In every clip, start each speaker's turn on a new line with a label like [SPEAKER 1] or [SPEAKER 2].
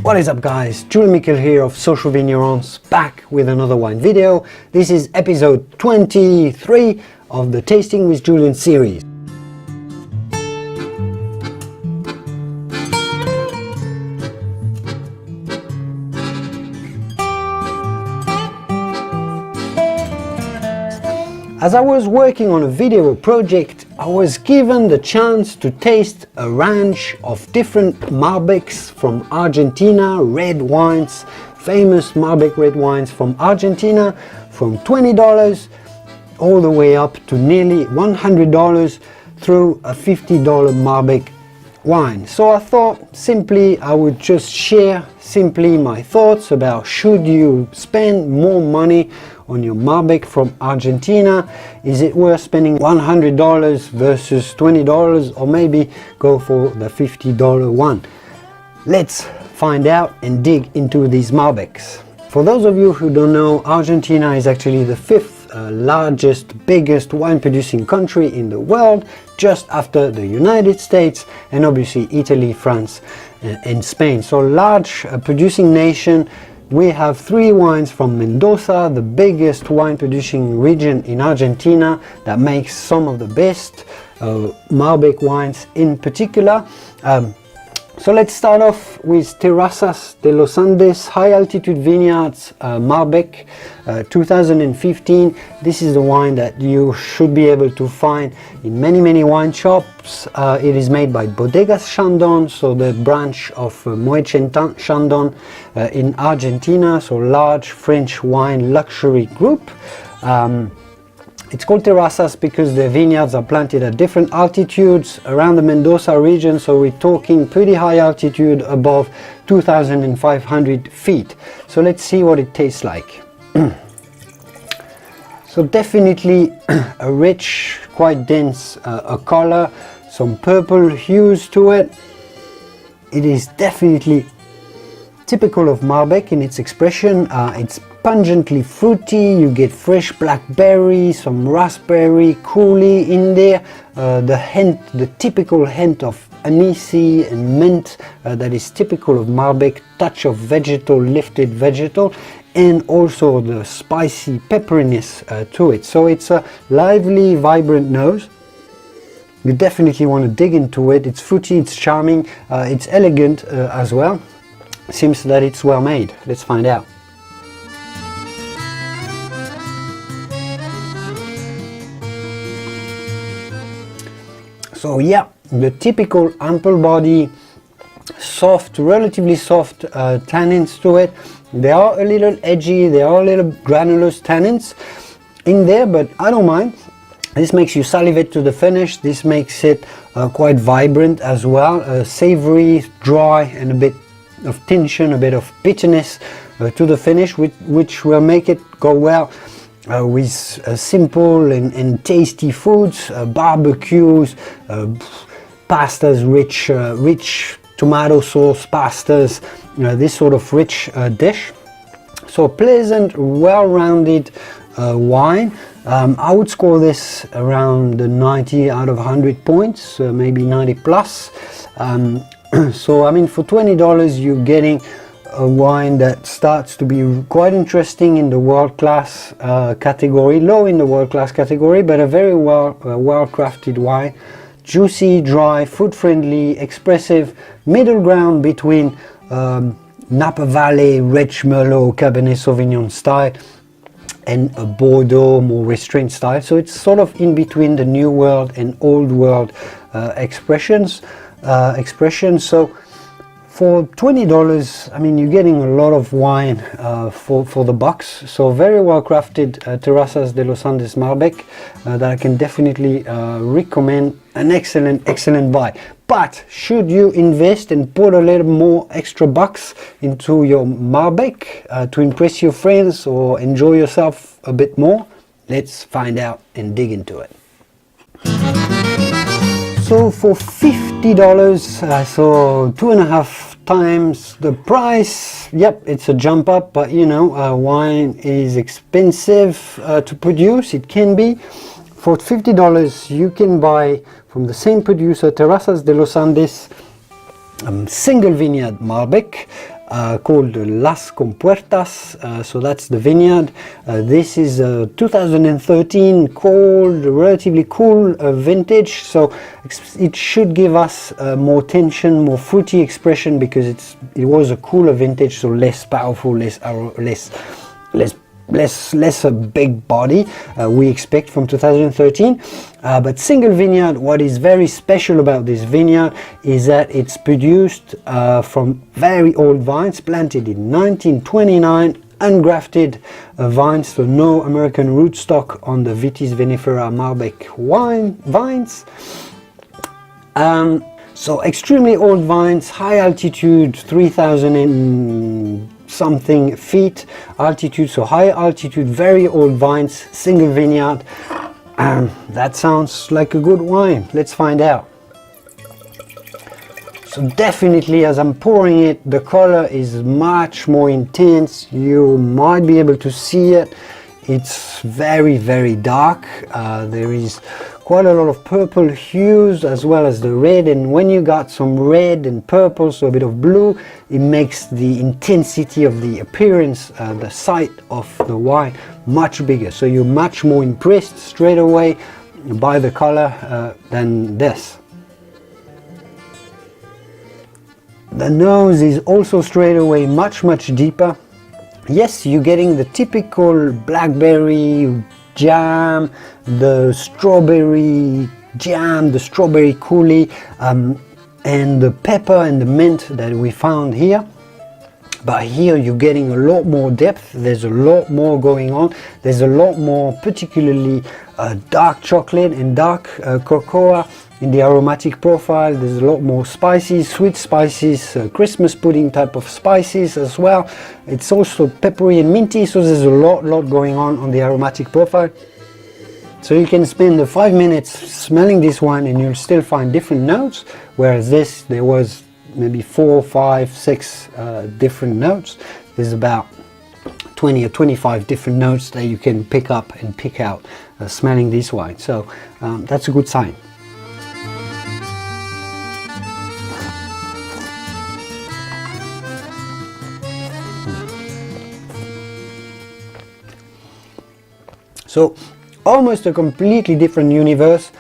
[SPEAKER 1] What is up guys, Julien here of Social Vineyards, back with another wine video. This is episode 23 of the Tasting with Julien series. As I was working on a video project, I was given the chance to taste a range of different Malbecs from Argentina, red wines, famous Malbec red wines from Argentina, from $20 all the way up to nearly $100 through a $50 Malbec wine. So I thought simply I would just share my thoughts about should you spend more money on your Malbec from Argentina. Is it worth spending $100 versus $20, or maybe go for the $50 one? Let's find out and dig into these Malbecs. For those of you who don't know, Argentina is actually the fifth biggest wine producing country in the world, just after the United States and obviously Italy, France and Spain. So large producing nation. We have three wines from Mendoza, the biggest wine producing region in Argentina, that makes some of the best Malbec wines in particular. So let's start off with Terrazas de los Andes High Altitude Vineyards Malbec 2015. This is the wine that you should be able to find in many wine shops. It is made by Bodegas Chandon, so the branch of Moet Chandon in Argentina, so large French wine luxury group. It's called Terrazas because the vineyards are planted at different altitudes around the Mendoza region, so we're talking pretty high altitude, above 2,500 feet. So let's see what it tastes like. So definitely a rich, quite dense a color, some purple hues to it. It is definitely typical of Malbec in its expression. It's pungently fruity, you get fresh blackberry, some raspberry, coulis in there, the typical hint of anisey and mint that is typical of Malbec, touch of vegetal, lifted vegetal, and also the spicy pepperiness to it. So it's a lively, vibrant nose. You definitely want to dig into it. It's fruity, it's charming, it's elegant as well. Seems that it's well made. Let's find out. So yeah, the typical ample body, soft, relatively soft tannins to it. They are a little edgy, they are a little granulous tannins in there, but I don't mind. This makes you salivate to the finish. This makes it quite vibrant as well, savory, dry, and a bit of tension, a bit of bitterness to the finish, which will make it go well with simple and tasty foods, barbecues, pastas, rich tomato sauce pastas, this sort of rich dish. So pleasant, well-rounded wine. I would score this around 90 out of 100 points, maybe 90 plus. So I mean, for $20 you're getting a wine that starts to be quite interesting in the world-class category, low in the world-class category, but a very well-crafted wine. Juicy, dry, food-friendly, expressive, middle ground between Napa Valley, rich Merlot, Cabernet Sauvignon style, and a Bordeaux, more restrained style. So it's sort of in between the new world and old world expressions. So for $20, I mean, you're getting a lot of wine for the bucks. So very well crafted Terrazas de los Andes Malbec that I can definitely recommend. An excellent buy. But should you invest and put a little more extra bucks into your Malbec to impress your friends or enjoy yourself a bit more? Let's find out and dig into it. So for $50, so 2.5 times the price. Yep, it's a jump up, but you know, wine is expensive to produce. It can be. For $50 you can buy from the same producer, Terrazas de los Andes, single vineyard Malbec. called Las Compuertas, so that's the vineyard. This is a 2013 cold, relatively cool vintage, so it should give us more tension, more fruity expression, because it was a cooler vintage, so less powerful, less a big body we expect from 2013. But single vineyard, what is very special about this vineyard is that it's produced from very old vines planted in 1929, ungrafted vines, so no American rootstock on the Vitis vinifera Malbec vines. So extremely old vines, high altitude, 3,000 and something feet altitude, so high altitude, very old vines, single vineyard. That sounds like a good wine. Let's find out. So definitely, as I'm pouring it, the color is much more intense. You might be able to see it. It's very, very dark. There is quite a lot of purple hues as well as the red, and when you got some red and purple, so a bit of blue, it makes the intensity of the appearance, the sight of the wine much bigger. So you're much more impressed straight away by the color than this. The nose is also straight away much deeper. Yes, you're getting the typical blackberry jam, the strawberry jam, the strawberry coulis, and the pepper and the mint that we found here. But here you're getting a lot more depth. There's a lot more going on. There's a lot more, particularly dark chocolate and dark cocoa in the aromatic profile. There's a lot more spices, sweet spices, Christmas pudding type of spices as well. It's also peppery and minty, so there's a lot going on the aromatic profile. So you can spend 5 minutes smelling this wine and you'll still find different notes, whereas this, there was maybe 4, 5, 6 different notes. There's about 20 or 25 different notes that you can pick up and pick out smelling this wine. So that's a good sign. So almost a completely different universe.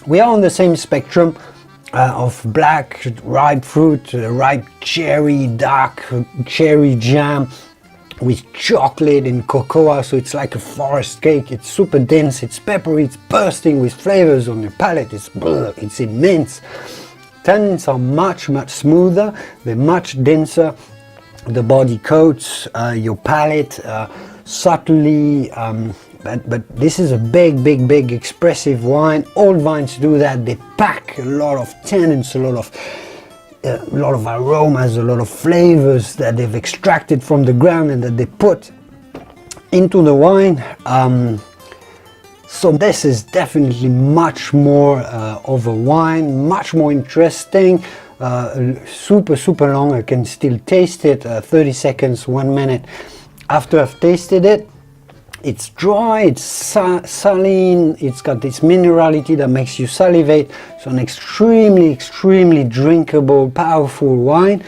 [SPEAKER 1] We are on the same spectrum of black ripe fruit, ripe cherry, dark cherry jam with chocolate and cocoa, so it's like a forest cake. It's super dense, it's peppery, it's bursting with flavors on your palate. It's immense. Tannins are much smoother, they're much denser. The body coats your palate subtly, but this is a big expressive wine. Old vines do that. They pack a lot of tannins, a lot of aromas, a lot of flavors that they've extracted from the ground and that they put into the wine. So this is definitely much more of a wine, much more interesting, super long. I can still taste it 30 seconds, 1 minute after I've tasted it. It's dry, it's saline, it's got this minerality that makes you salivate, so an extremely drinkable, powerful wine.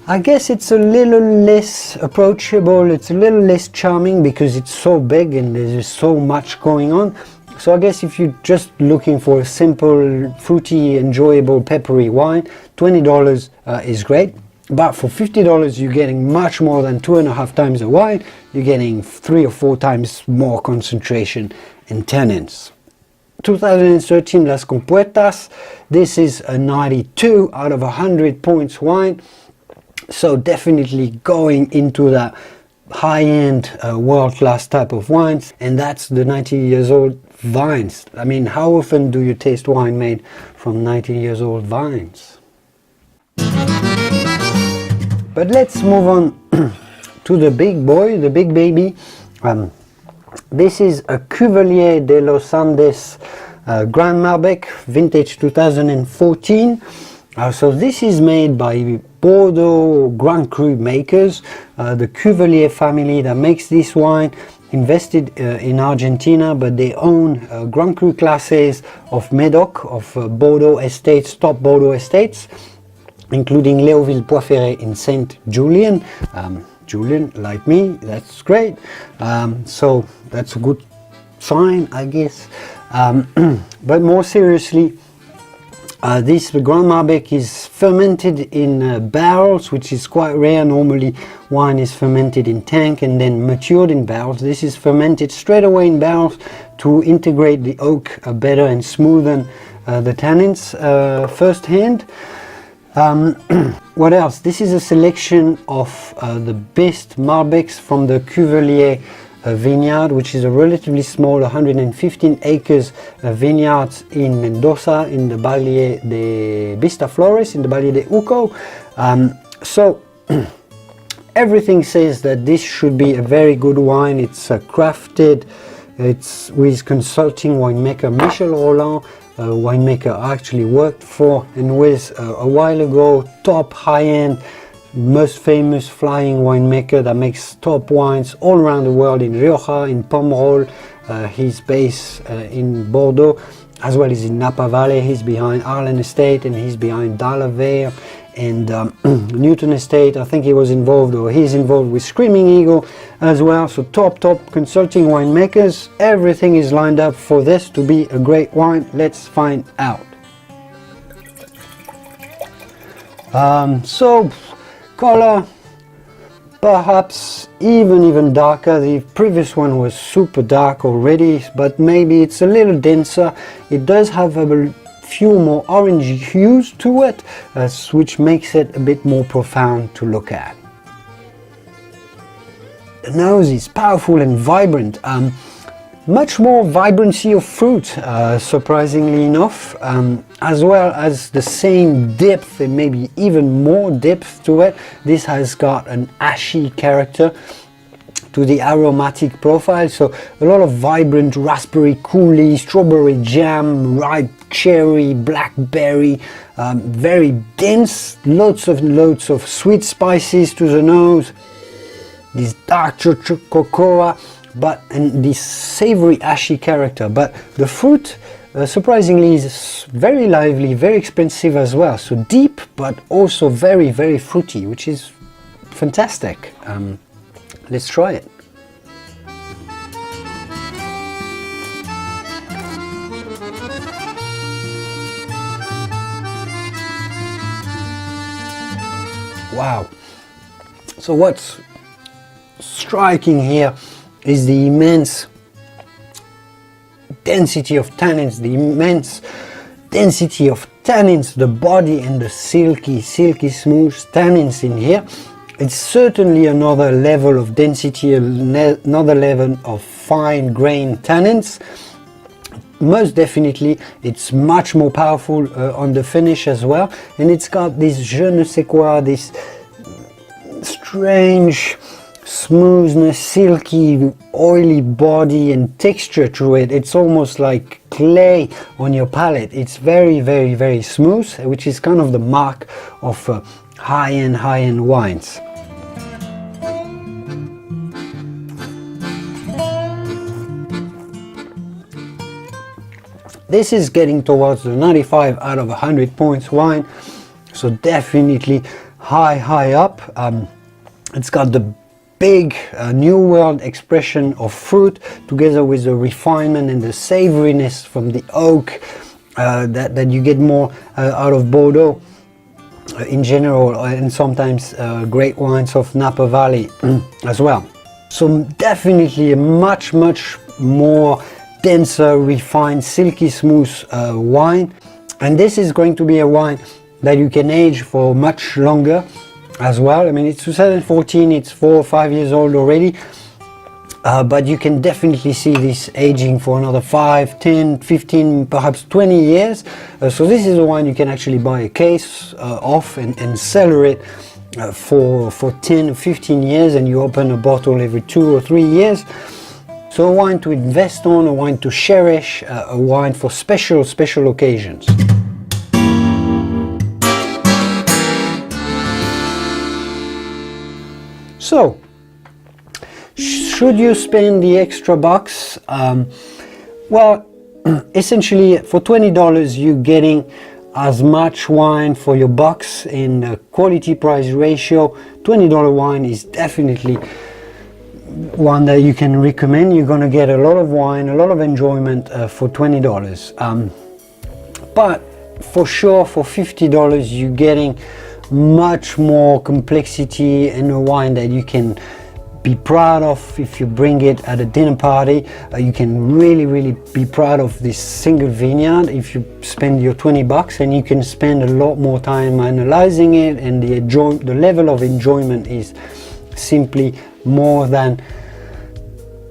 [SPEAKER 1] I guess it's a little less approachable, it's a little less charming because it's so big and there's so much going on. So I guess if you're just looking for a simple, fruity, enjoyable, peppery wine, $20 is great. But for $50 you're getting much more than 2.5 times the wine. You're getting 3 or 4 times more concentration in tannins. 2013 Las Compuertas. This is a 92 out of 100 points wine. So definitely going into that high-end world-class type of wines, and that's the 90 years old vines. I mean, how often do you taste wine made from 90 years old vines? But let's move on to the big boy, the big baby. This is a Cuvelier de los Andes Grand Malbec, vintage 2014. So this is made by Bordeaux Grand Cru makers, the Cuvelier family that makes this wine, invested in Argentina, but they own Grand Cru classes of Médoc, of Bordeaux estates, top Bordeaux estates. including Léoville-Poiferré in Saint Julien. Julien, like me, that's great. So that's a good sign, I guess. But more seriously, this Grand Malbec is fermented in barrels, which is quite rare. Normally wine is fermented in tank and then matured in barrels. This is fermented straight away in barrels to integrate the oak better and smoothen the tannins firsthand. What else? This is a selection of the best Malbecs from the Cuvelier vineyard, which is a relatively small 115 acres vineyards in Mendoza, in the Valle de Vista, Flores, in the Valle de Uco. So everything says that this should be a very good wine. It's crafted, it's with consulting winemaker Michel Roland, a winemaker I actually worked for and with a while ago, top high-end, most famous flying winemaker that makes top wines all around the world, in Rioja, in Pomerol. He's based in Bordeaux, as well as in Napa Valley. He's behind Arlen Estate and he's behind Dalavere and Newton Estate. I think he was involved, or he's involved with Screaming Eagle as well. So top consulting winemakers. Everything is lined up for this to be a great wine. Let's find out. So color, perhaps even darker. The previous one was super dark already, but maybe it's a little denser. It does have a few more orange hues to it, which makes it a bit more profound to look at. The nose is powerful and vibrant. Much more vibrancy of fruit, surprisingly enough, as well as the same depth and maybe even more depth to it. This has got an ashy character to the aromatic profile, so a lot of vibrant raspberry coulis, strawberry jam, ripe cherry, blackberry, very dense, loads of sweet spices to the nose, this dark cocoa, and this savory ashy character. But the fruit surprisingly is very lively, very expensive as well, so deep but also very fruity, which is fantastic. Let's try it. Wow. So what's striking here is the immense density of tannins, the body and the silky smooth tannins in here. It's certainly another level of density, another level of fine grain tannins. Most definitely it's much more powerful on the finish as well, and it's got this je ne sais quoi, this strange smoothness, silky, oily body and texture to it. It's almost like clay on your palate. It's very smooth, which is kind of the mark of high-end wines. This is getting towards the 95 out of 100 points wine, so definitely high up. It's got the big New World expression of fruit, together with the refinement and the savoriness from the oak that you get more out of Bordeaux in general, and sometimes great wines of Napa Valley as well. So definitely a much more denser, refined, silky smooth wine, and this is going to be a wine that you can age for much longer as well. I mean, it's 2014, it's 4 or 5 years old already, but you can definitely see this aging for another 5, 10, 15, perhaps 20 years. So this is a wine you can actually buy a case of and cellar it for 10 or 15 years, and you open a bottle every 2 or 3 years. So a wine to invest on, a wine to cherish, a wine for special occasions. So, should you spend the extra bucks? Well, essentially for $20 you're getting as much wine for your bucks in a quality price ratio. $20 wine is definitely one that you can recommend. You're gonna get a lot of wine, a lot of enjoyment for $20. But for sure, for $50, you're getting much more complexity in a wine that you can be proud of. If you bring it at a dinner party, you can really be proud of this single vineyard if you spend your $20, and you can spend a lot more time analyzing it, and the level of enjoyment is simply more than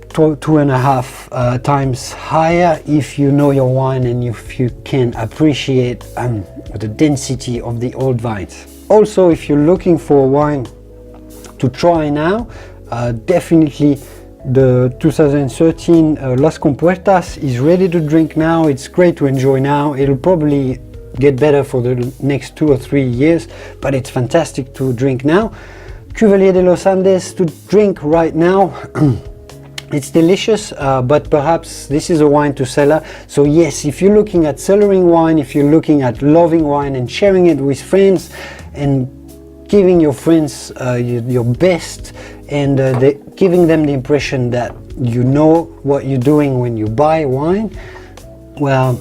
[SPEAKER 1] 2.5 times higher if you know your wine and if you can appreciate the density of the old vines. Also, if you're looking for wine to try now, definitely the 2013 Las Compuertas is ready to drink now. It's great to enjoy now. It'll probably get better for the next 2 or 3 years, but it's fantastic to drink now. Cuvelier de los Andes to drink right now. It's delicious, but perhaps this is a wine to cellar. So yes, if you're looking at cellaring wine, if you're looking at loving wine and sharing it with friends and giving your friends your best, and giving them the impression that you know what you're doing when you buy wine, well,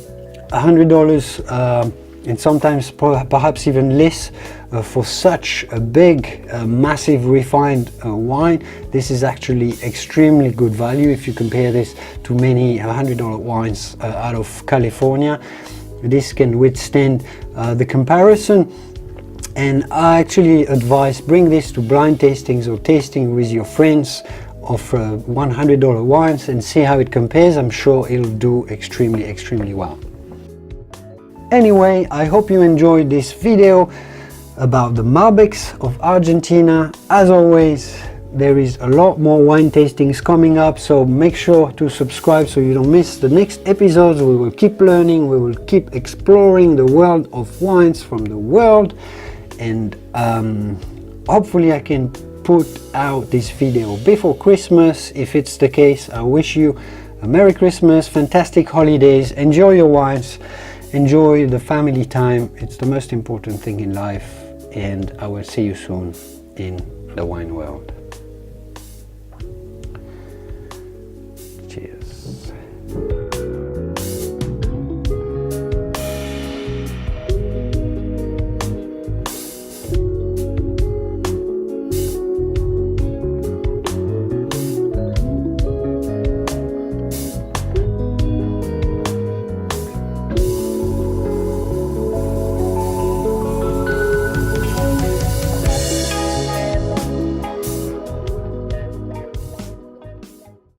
[SPEAKER 1] $100 and sometimes perhaps even less for such a big, massive refined wine. This is actually extremely good value if you compare this to many $100 wines out of California. This can withstand the comparison. And I actually advise bring this to blind tastings or tasting with your friends of $100 wines and see how it compares. I'm sure it'll do extremely well. Anyway, I hope you enjoyed this video about the Malbecs of Argentina. As always, there is a lot more wine tastings coming up, so make sure to subscribe so you don't miss the next episodes. We will keep learning, we will keep exploring the world of wines from the world. And hopefully I can put out this video before Christmas. If it's the case, I wish you a Merry Christmas, fantastic holidays, enjoy your wines, enjoy the family time. It's the most important thing in life, and I will see you soon in the wine world.